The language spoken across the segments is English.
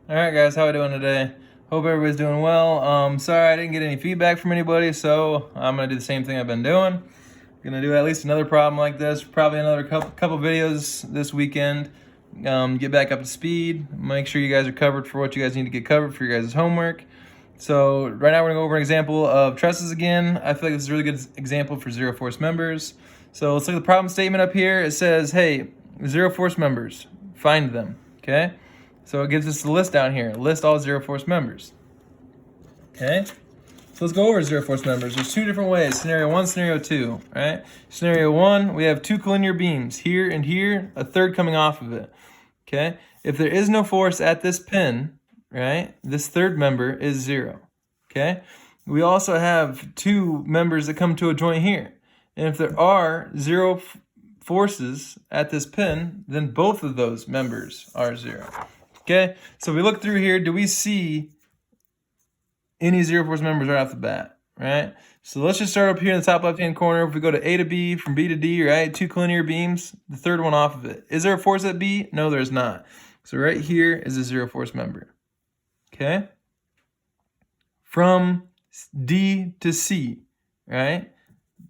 All right, guys, how are we doing today? Hope everybody's doing well. Sorry I didn't get any feedback from anybody, so I'm gonna do the same thing I've been doing. Gonna do at least another problem like this, probably another couple videos this weekend. Get back up to speed. Make sure you guys are covered for what you guys need to get covered for your guys' homework. So right now we're gonna go over an example of trusses again. I feel like this is a really good example for zero force members. So let's look at the problem statement up here. It says, hey, zero force members, find them, okay? So it gives us a list down here. List all zero force members. Okay? So let's go over zero force members. There's two different ways. Scenario 1, scenario 2, right? Scenario 1, we have two collinear beams, here and here, a third coming off of it. Okay? If there is no force at this pin, right, this third member is 0. Okay? We also have two members that come to a joint here. And if there are 0 forces at this pin, then both of those members are 0. Okay, so we look through here. Do we see any zero force members right off the bat? Right. So let's just start up here in the top left-hand corner. If we go to A to B, from B to D, right, two collinear beams, the third one off of it. Is there a force at B? No, there's not. So right here is a zero force member. Okay. From D to C, right?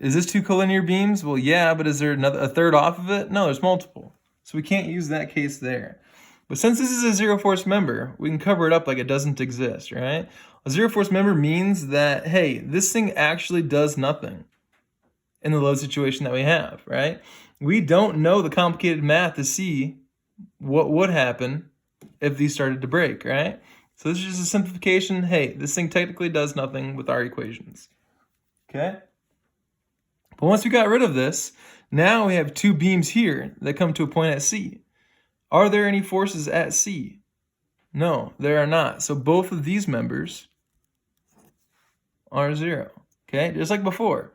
Is this two collinear beams? Well, yeah, but is there a third off of it? No, there's multiple. So we can't use that case there. But since this is a zero force member, we can cover it up like it doesn't exist, right? A zero force member means that, hey, this thing actually does nothing in the load situation that we have, right? We don't know the complicated math to see what would happen if these started to break, right? So this is just a simplification. Hey, this thing technically does nothing with our equations, okay? But once we got rid of this, now we have two beams here that come to a point at C. Are there any forces at C? No, there are not. So both of these members are 0. Okay, just like before.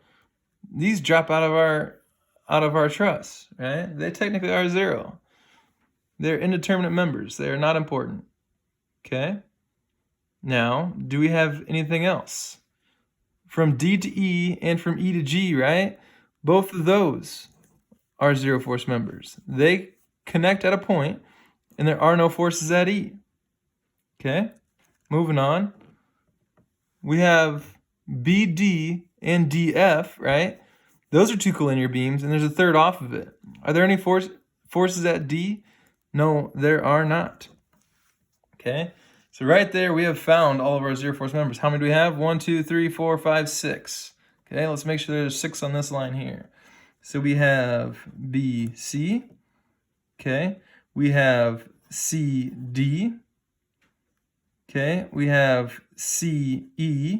These drop out of our truss, right? They technically are 0. They're indeterminate members. They are not important. Okay? Now, do we have anything else? From D to E and from E to G, right? Both of those are zero force members. They connect at a point, and there are no forces at E. Okay, moving on. We have BD and DF, right? Those are two collinear beams, and there's a third off of it. Are there any forces at D? No, there are not. Okay, so right there we have found all of our zero force members. How many do we have? 1, 2, 3, 4, 5, 6. Okay, let's make sure there's 6 on this line here. So we have BC. Okay, we have CD. Okay, we have CE.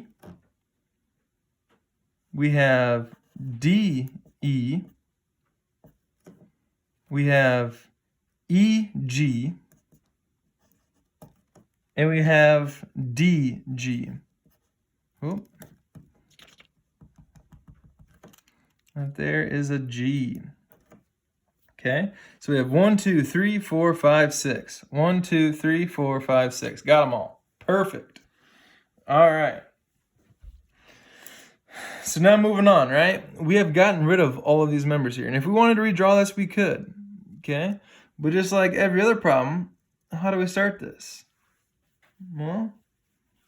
We have DE. We have EG. And we have DG. Oop. Right there is a G. Okay, so we have 1, 2, 3, 4, 5, 6. 1, 2, 3, 4, 5, 6. Got them all. Perfect. All right. So now moving on, right? We have gotten rid of all of these members here. And if we wanted to redraw this, we could. Okay? But just like every other problem, how do we start this? Well,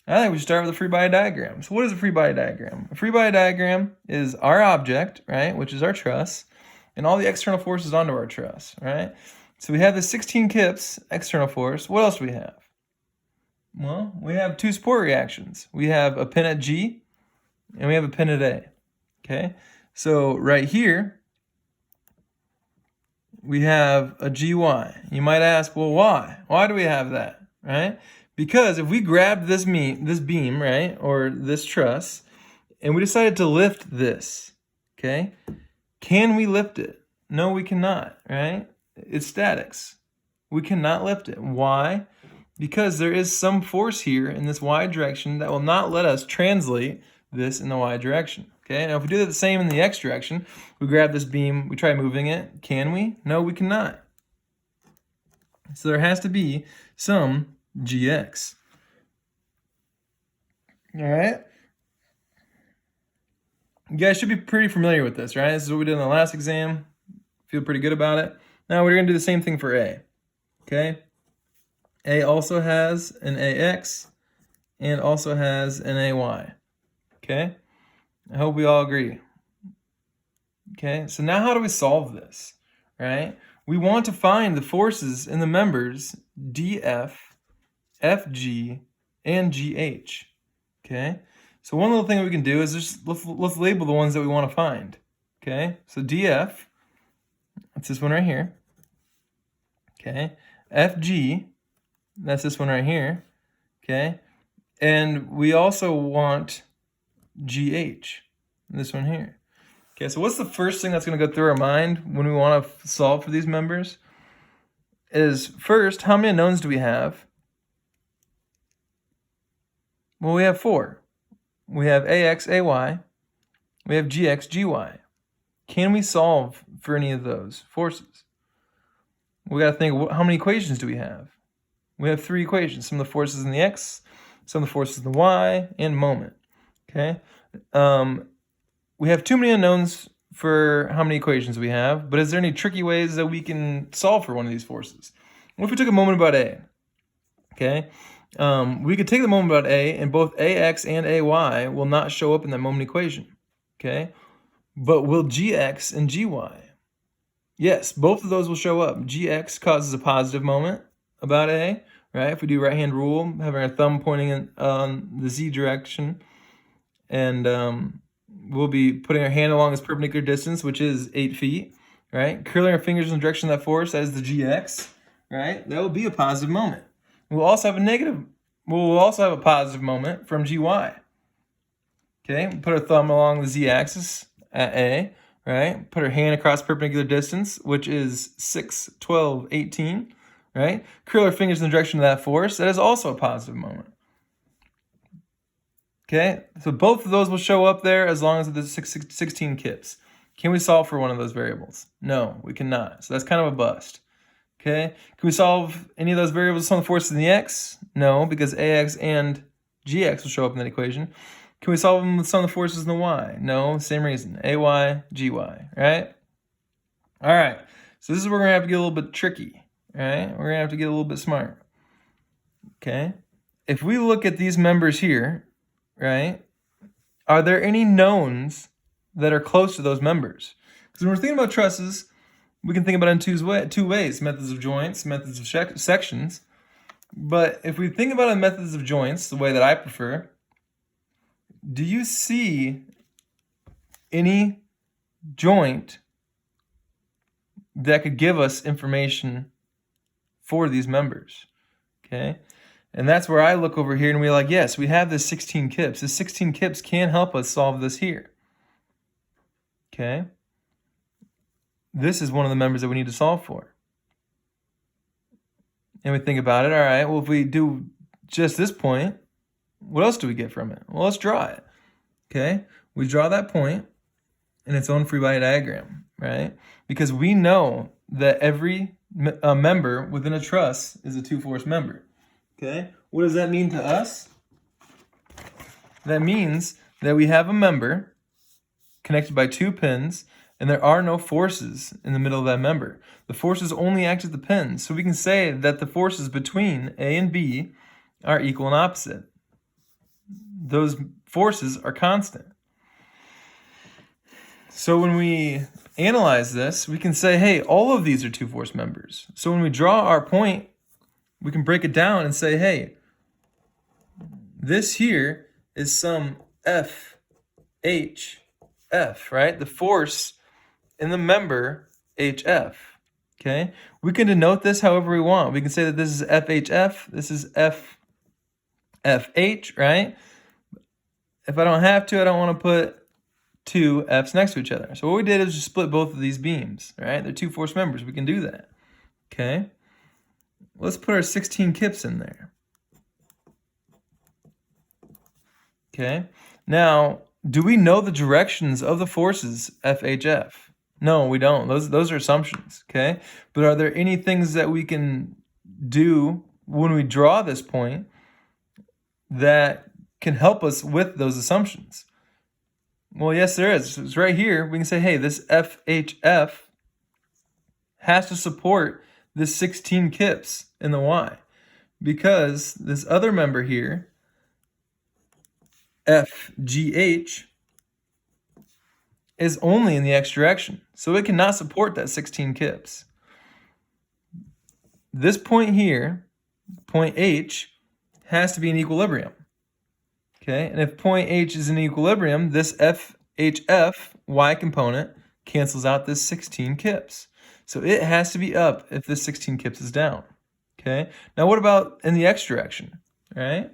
I think we should start with a free body diagram. So what is a free body diagram? A free body diagram is our object, right, which is our truss, and all the external forces onto our truss, right? So we have the 16 kips external force. What else do we have? Well, we have two support reactions. We have a pin at G, and we have a pin at A, okay? So right here, we have a GY. You might ask, well, why? Why do we have that, right? Because if we grabbed this beam, right, or this truss, and we decided to lift this, okay, can we lift it? No, we cannot, right? It's statics. We cannot lift it. Why? Because there is some force here in this y direction that will not let us translate this in the y direction. Okay, now if we do the same in the x direction, we grab this beam, we try moving it. Can we? No, we cannot. So there has to be some gx. All right? You guys should be pretty familiar with this, right? This is what we did in the last exam. Feel pretty good about it. Now we're going to do the same thing for A. Okay? A also has an AX and also has an AY. Okay? I hope we all agree. Okay, so now how do we solve this? Right? We want to find the forces in the members DF, FG, and GH. Okay, so one little thing we can do is just let's label the ones that we want to find. Okay, so DF, that's this one right here. Okay, FG, that's this one right here. Okay, and we also want GH, this one here. Okay, so what's the first thing that's going to go through our mind when we want to solve for these members? Is first, how many unknowns do we have? Well, we have 4. We have AX, AY. We have GX, GY. Can we solve for any of those forces? We got to think, how many equations do we have? We have 3 equations. Some of the forces in the X, some of the forces in the Y, and moment. Okay? We have too many unknowns for how many equations we have, but is there any tricky ways that we can solve for one of these forces? What if we took a moment about A? Okay, we could take the moment about A, and both AX and AY will not show up in that moment equation. Okay, but will GX and GY? Yes, both of those will show up. GX causes a positive moment about A, right? If we do right-hand rule, having our thumb pointing in the Z direction, and we'll be putting our hand along this perpendicular distance, which is 8 feet, right? Curling our fingers in the direction of that force, that is the GX, right? That will be a positive moment. We'll also have a positive moment from GY. Okay, put our thumb along the Z-axis at A, right? Put our hand across perpendicular distance, which is 6, 12, 18, right? Curl our fingers in the direction of that force, that is also a positive moment. Okay, so both of those will show up there as long as there's 16 kips. Can we solve for one of those variables? No, we cannot. So that's kind of a bust. Okay, can we solve any of those variables with some of the forces in the X? No, because AX and GX will show up in that equation. Can we solve them with some of the forces in the Y? No, same reason. AY, GY, right? All right, so this is where we're gonna have to get a little bit tricky, right? We're gonna have to get a little bit smart. Okay, if we look at these members here, right? Are there any knowns that are close to those members? Because when we're thinking about trusses, we can think about it in two ways: methods of joints, methods of sections. But if we think about it in methods of joints, the way that I prefer, do you see any joint that could give us information for these members? Okay. And that's where I look over here and we're like, yes, we have this 16 kips. This 16 kips can help us solve this here. Okay. This is one of the members that we need to solve for. And we think about it, all right, well, if we do just this point, what else do we get from it? Well, let's draw it. Okay. We draw that point in its own free body diagram, right? Because we know that every member within a truss is a two-force member. Okay, what does that mean to us? That means that we have a member connected by 2 pins, and there are no forces in the middle of that member. The forces only act as the pins, so we can say that the forces between A and B are equal and opposite. Those forces are constant. So when we analyze this, we can say, hey, all of these are two-force members. So when we draw our point, we can break it down and say, hey, this here is some F, H, F, right? The force in the member HF, okay? We can denote this however we want. We can say that this is FHF, this is FFH, right? If I don't have to, I don't want to put 2 F's next to each other. So what we did is just split both of these beams, right? They're two-force members. We can do that, okay? Let's put our 16 kips in there. Okay. Now, do we know the directions of the forces FHF? No, we don't. Those are assumptions. Okay. But are there any things that we can do when we draw this point that can help us with those assumptions? Well, yes, there is. It's right here. We can say, hey, this FHF has to support this 16 kips in the Y. because this other member here, FGH, is only in the x direction. So it cannot support that 16 kips. This point here, point H, has to be in equilibrium. Okay, and if point H is in equilibrium, this FHF, Y component, cancels out this 16 kips. So it has to be up if this 16 kips is down. Okay, now what about in the x direction, right?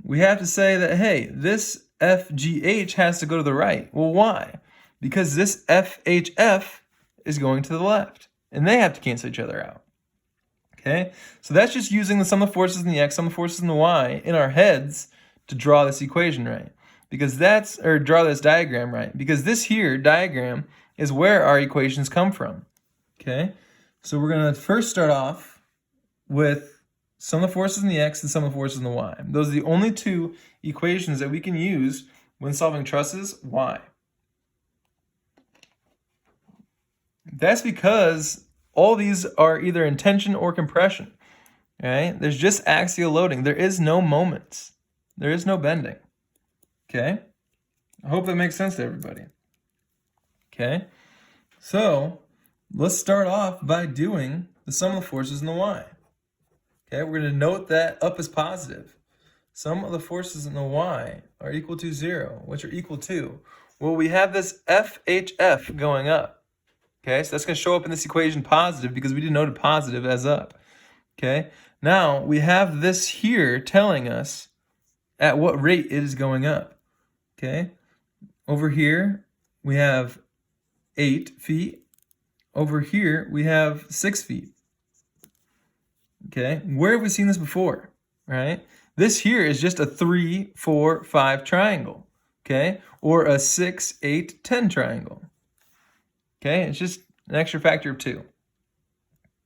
We have to say that, hey, this FGH has to go to the right. Well, why? Because this FHF is going to the left, and they have to cancel each other out. Okay, so that's just using the sum of forces in the x, sum of forces in the y in our heads to draw this equation right. Because that's, or draw this diagram right. Because this here diagram is where our equations come from. Okay, so we're going to first start off with sum of forces in the x and sum of forces in the y. Those are the only two equations that we can use when solving trusses. Why? That's because all these are either in tension or compression. Right? There's just axial loading. There is no moments. There is no bending. Okay? I hope that makes sense to everybody. Okay? So let's start off by doing the sum of the forces in the y. Okay, we're going to note that up is positive. Sum of the forces in the y are equal to 0, which are equal to, well, we have this FHF going up. Okay, so that's going to show up in this equation positive because we denoted positive as up. Okay, now we have this here telling us at what rate it is going up. Okay, over here we have 8 feet. Over here we have 6 feet. Okay, where have we seen this before, right? This here is just a 3, 4, 5 triangle, okay? Or a 6, 8, 10 triangle, okay? It's just an extra factor of 2,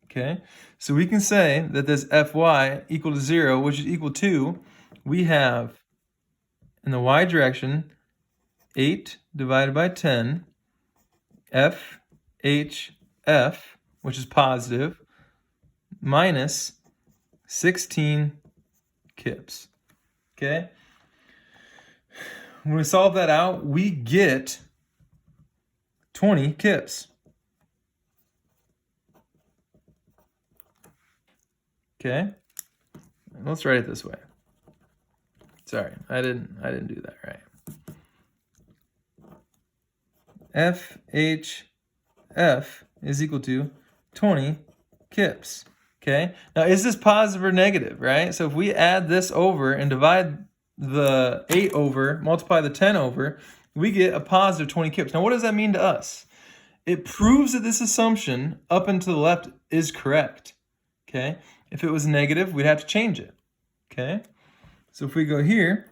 okay? So we can say that this Fy equal to 0, which is equal to, we have in the y direction, 8 divided by 10, FHF, which is positive, minus 16 kips. Okay? When we solve that out, we get 20 kips. Okay? Let's write it this way. Sorry, I didn't do that right. FHF is equal to 20 kips. Okay, now is this positive or negative, right? So if we add this over and divide the 8 over, multiply the 10 over, we get a positive 20 kips. Now what does that mean to us? It proves that this assumption up and to the left is correct. Okay, if it was negative, we'd have to change it. Okay, so if we go here,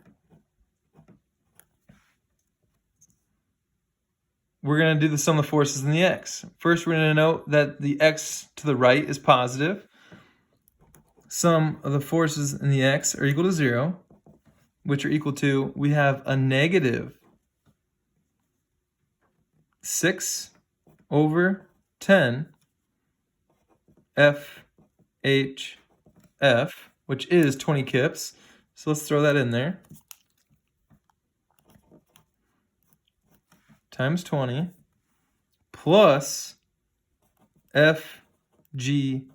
we're going to do the sum of forces in the x. First, we're going to note that the x to the right is positive. Sum of the forces in the x are equal to 0, which are equal to, we have a negative 6 over 10 FHF, which is 20 kips. So let's throw that in there. Times 20 plus FGH.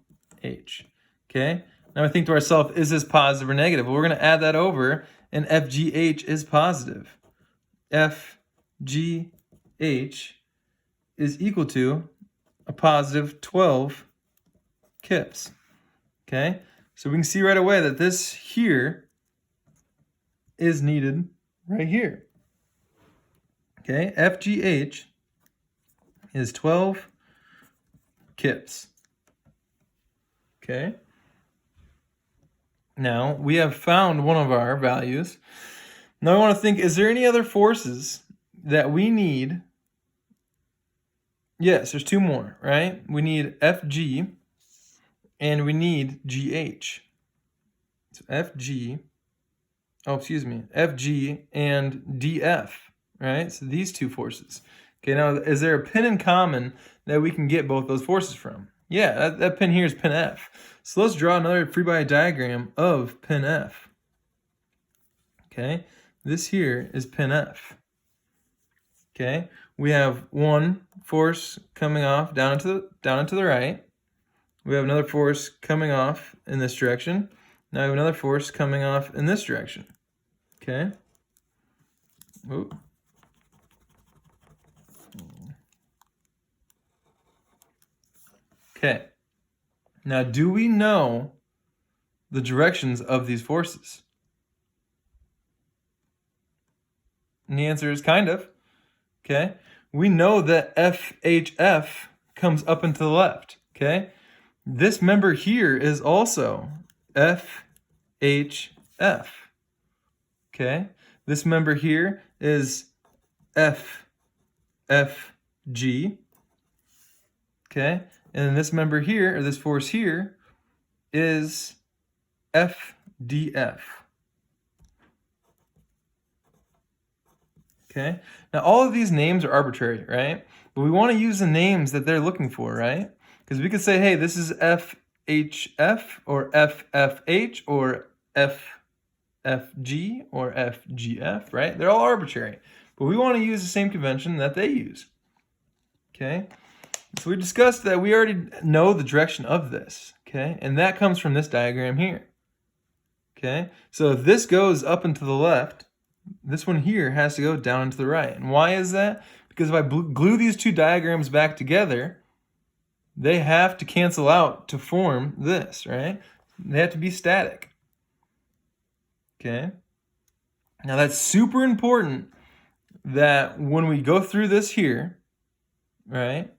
Okay? Now we think to ourselves, is this positive or negative? Well, we're going to add that over, and FGH is positive. FGH is equal to a positive 12 kips. Okay? So we can see right away that this here is needed right here. Okay? FGH is 12 kips. Okay? Now, we have found one of our values. Now I want to think, is there any other forces that we need? Yes, there's 2 more, right? We need FG and we need GH. So FG and DF, right? So these 2 forces. Okay, now is there a pin in common that we can get both those forces from? Yeah, that pin here is pin F. So let's draw another free body diagram of pin F. Okay, this here is pin F. Okay, we have one force coming off down into the right. We have another force coming off in this direction. Now we have another force coming off in this direction. Okay. Oop. Okay. Now, do we know the directions of these forces? And the answer is kind of. Okay. We know that FHF comes up and to the left. Okay. This member here is also FHF. Okay. This member here is FFG. Okay. And this member here, or this force here, is FDF. Okay. Now all of these names are arbitrary, right? But we want to use the names that they're looking for, right? Because we could say, hey, this is FHF or FFH or FFG or FGF, right? They're all arbitrary. But we want to use the same convention that they use. Okay. So we discussed that we already know the direction of this, okay? And that comes from this diagram here, okay? So if this goes up and to the left, this one here has to go down and to the right. And why is that? Because if I glue these two diagrams back together, they have to cancel out to form this, right? They have to be static, okay? Now that's super important that when we go through this here, right,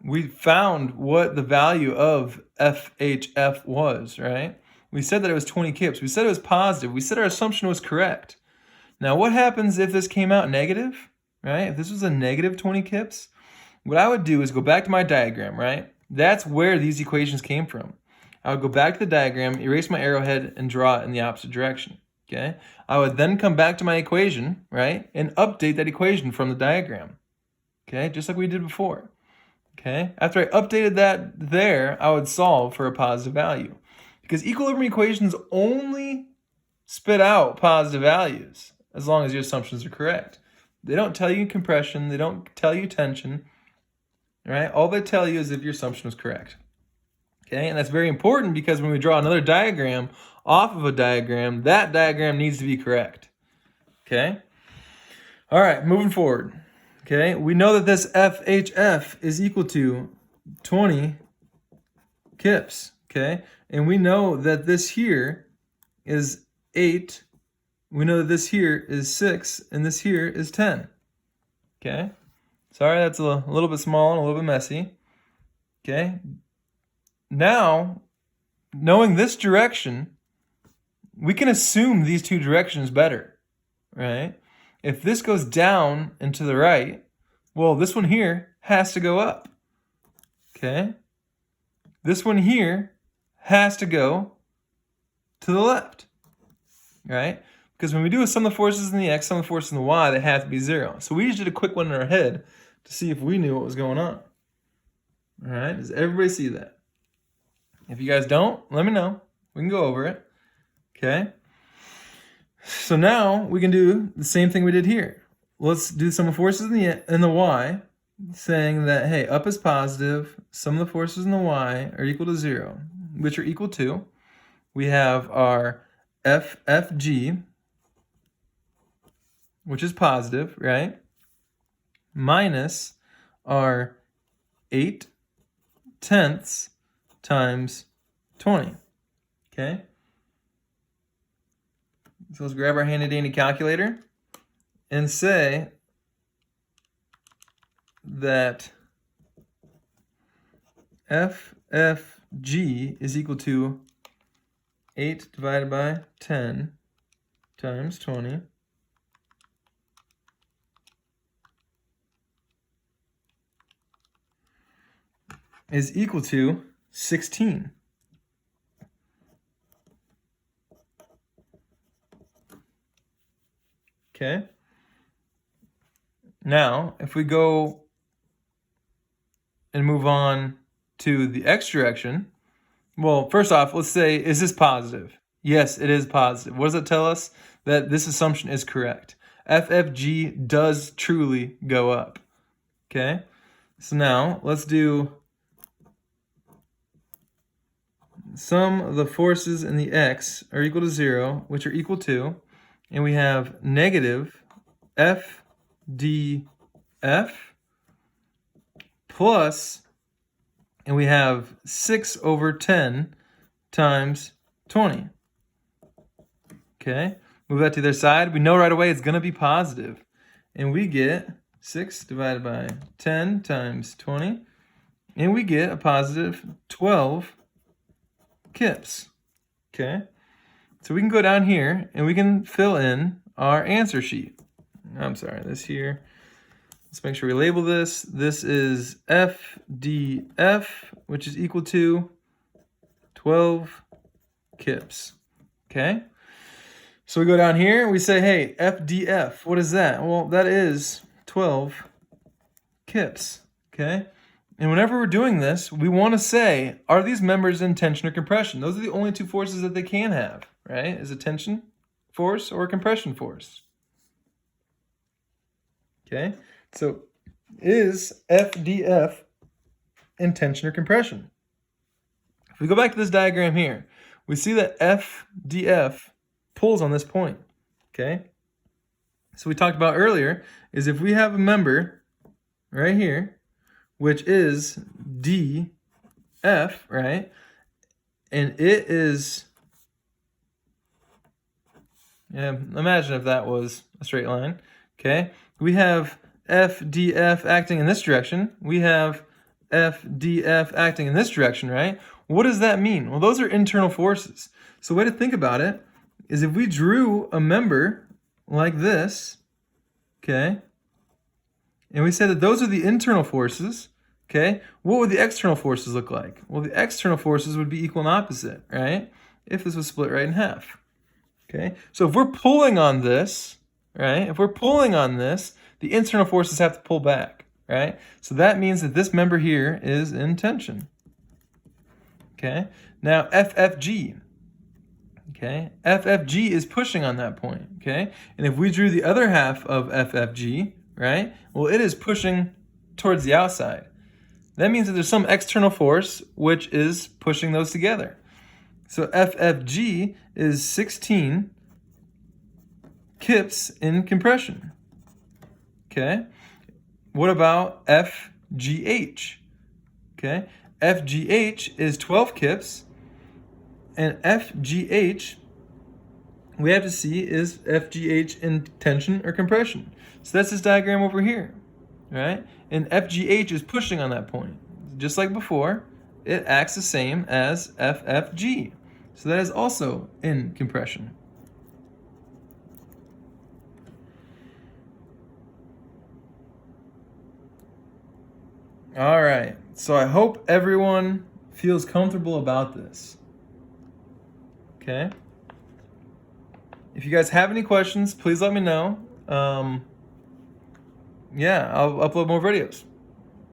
we found what the value of FHF was, right? We said that it was 20 kips. We said it was positive. We said our assumption was correct. Now, what happens if this came out negative, right? If this was a negative 20 kips, what I would do is go back to my diagram, right? That's where these equations came from. I would go back to the diagram, erase my arrowhead, and draw it in the opposite direction, okay? I would then come back to my equation, right, and update that equation from the diagram, okay? Just like we did before. Okay, after I updated that there, I would solve for a positive value. Because equilibrium equations only spit out positive values as long as your assumptions are correct. They don't tell you compression, they don't tell you tension, right? All they tell you is if your assumption was correct. Okay, and that's very important because when we draw another diagram off of a diagram, that diagram needs to be correct. Okay? All right, moving forward. Okay, we know that this FHF is equal to 20 kips, okay? And we know that this here is 8. We know that this here is 6, and this here is 10, okay? Sorry, that's a little bit small and a little bit messy, okay? Now, knowing this direction, we can assume these two directions better, right? If this goes down and to the right, well, this one here has to go up, okay? This one here has to go to the left, right? Because when we do a sum of the forces in the x, sum of the forces in the y, they have to be 0. So we just did a quick one in our head to see if we knew what was going on. All right, does everybody see that? If you guys don't, let me know. We can go over it, okay? So now we can do the same thing we did here. Let's do sum of forces in the y, saying that, hey, up is positive, sum of the forces in the y are equal to 0, which are equal to, we have our FFG, which is positive, right, minus our 8/10 times 20, okay? So let's grab our handy dandy calculator and say that FFG is equal to 8 divided by 10 times 20 is equal to 16. Okay. Now, if we go and move on to the x direction, well, first off, let's say, is this positive? Yes, it is positive. What does that tell us? That this assumption is correct. FFG does truly go up. Okay? So now, let's do sum of the forces in the x are equal to 0, which are equal to, and we have negative FDF plus, and we have 6 over 10 times 20. Okay, move that to the other side. We know right away it's going to be positive. And we get 6 divided by 10 times 20. And we get a positive 12 kips. Okay, so we can go down here and we can fill in our answer sheet. I'm sorry, this here. Let's make sure we label this. This is FDF, which is equal to 12 kips. Okay? So we go down here, we say, hey, FDF, what is that? Well, that is 12 kips. Okay? And whenever we're doing this, we want to say, are these members in tension or compression? Those are the only two forces that they can have, right? Is a tension force or a compression force. Okay? So, is FDF in tension or compression? If we go back to this diagram here, we see that FDF pulls on this point, okay? So we talked about earlier is if we have a member right here, which is DF, right? And it is, imagine if that was a straight line, okay? We have FDF acting in this direction. We have FDF acting in this direction, right? What does that mean? Well, those are internal forces. So the way to think about it is if we drew a member like this, okay, and we said that those are the internal forces, okay, what would the external forces look like? Well, the external forces would be equal and opposite, right, if this was split right in half, okay? So if we're pulling on this, right, if we're pulling on this, the internal forces have to pull back, right? So that means that this member here is in tension, okay? Now, FFG, okay? FFG is pushing on that point, okay? And if we drew the other half of FFG, right? Well, it is pushing towards the outside. That means that there's some external force which is pushing those together. So FFG is 16 kips in compression, okay? What about FGH? Okay, FGH is 12 kips, and FGH, we have to see, is FGH in tension or compression. So that's this diagram over here, right? And FGH is pushing on that point. Just like before, it acts the same as FFG. So that is also in compression. All right, so I hope everyone feels comfortable about this. Okay? If you guys have any questions, please let me know. Yeah, I'll upload more videos.